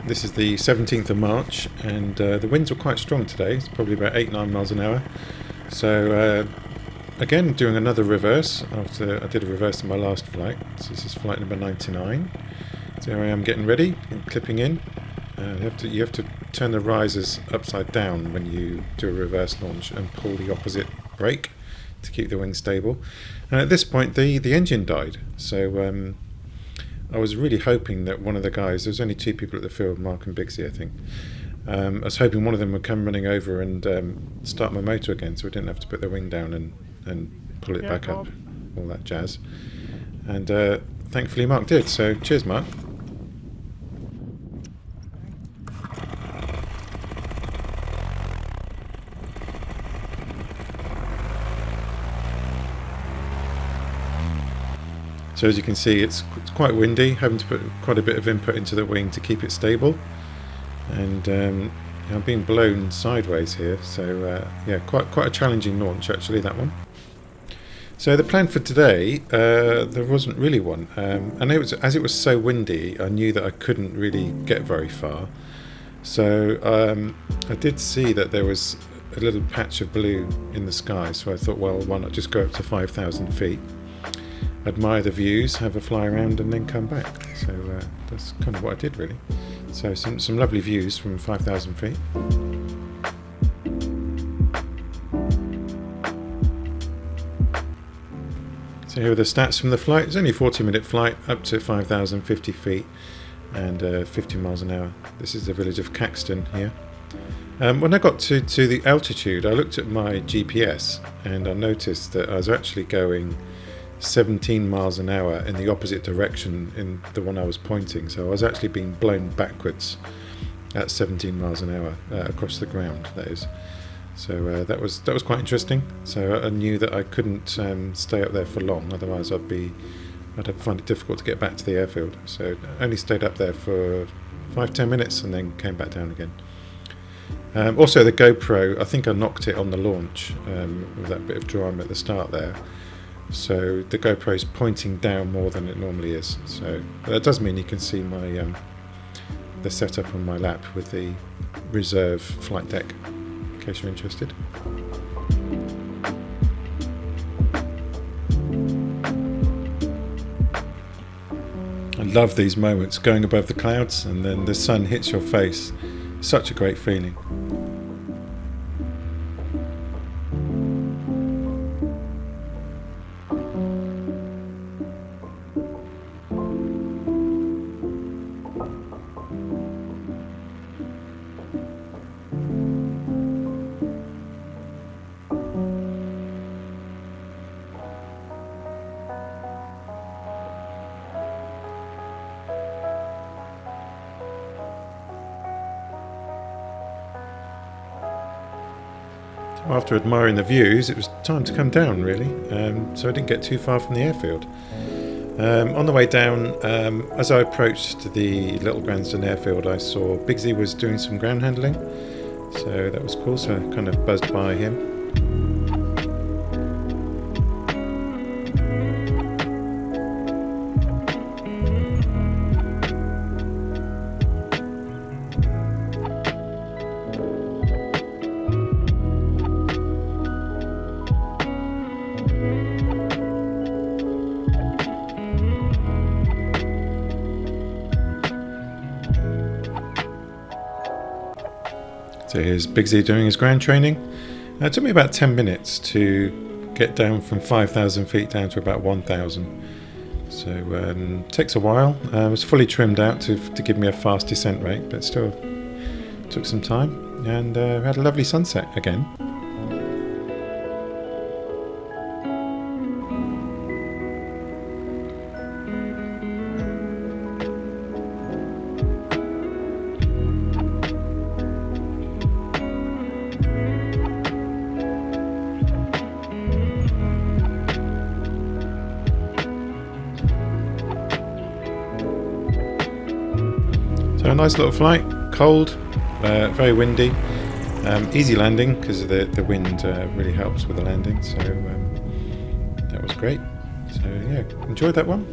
This is the 17th of March, and the winds were quite strong today. It's probably about 8-9 miles an hour. So again, doing another reverse after I did a reverse in my last flight. So this is flight number 99. So here I am getting ready and clipping in. You have to turn the risers upside down when you do a reverse launch and pull the opposite brake to keep the wing stable. And at this point, the engine died. So I was really hoping that one of the guys, there was only two people at the field, Mark and Bigsy, I think. I was hoping one of them would come running over and start my motor again, so I didn't have to put the wing down and pull it back up, all that jazz. And thankfully Mark did, so cheers Mark. So as you can see, it's quite windy, having to put quite a bit of input into the wing to keep it stable. And I'm being blown sideways here, so yeah, quite a challenging launch actually, that one. So the plan for today, there wasn't really one. And as it was so windy, I knew that I couldn't really get very far. So I did see that there was a little patch of blue in the sky, so I thought, well, why not just go up to 5,000 feet? Admire the views, have a fly around and then come back. So that's kind of what I did really. So some lovely views from 5,000 feet. So here are the stats from the flight. It's only a 40-minute flight up to 5,050 feet and 50 miles an hour. This is the village of Caxton here. When I got to the altitude, I looked at my GPS and I noticed that I was actually going 17 miles an hour in the opposite direction in the one I was pointing, so I was actually being blown backwards at 17 miles an hour across the ground, that is. So that was quite interesting. So I knew that I couldn't stay up there for long, otherwise I'd find it difficult to get back to the airfield. So I only stayed up there for 5-10 minutes and then came back down again. Also the GoPro, I think I knocked it on the launch with that bit of drama at the start there. So the GoPro is pointing down more than it normally is. So that does mean you can see my the setup on my lap with the reserve flight deck, in case you're interested. I love these moments, going above the clouds and then the sun hits your face. Such a great feeling. After admiring the views, it was time to come down really, so I didn't get too far from the airfield. On the way down, as I approached the Little Gransden airfield, I saw Bigsy was doing some ground handling, so that was cool, so I kind of buzzed by him. So here's Bigsy doing his ground training. It took me about 10 minutes to get down from 5,000 feet down to about 1,000. So it takes a while. It was fully trimmed out to give me a fast descent rate, but still took some time. And had a lovely sunset again. So a nice little flight, cold, very windy, easy landing because the wind really helps with the landing, so that was great. So yeah, enjoyed that one.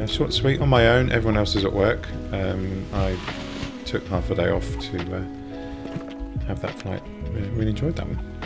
Short sweet on my own, everyone else is at work. I took half a day off to have that flight. Really enjoyed that one.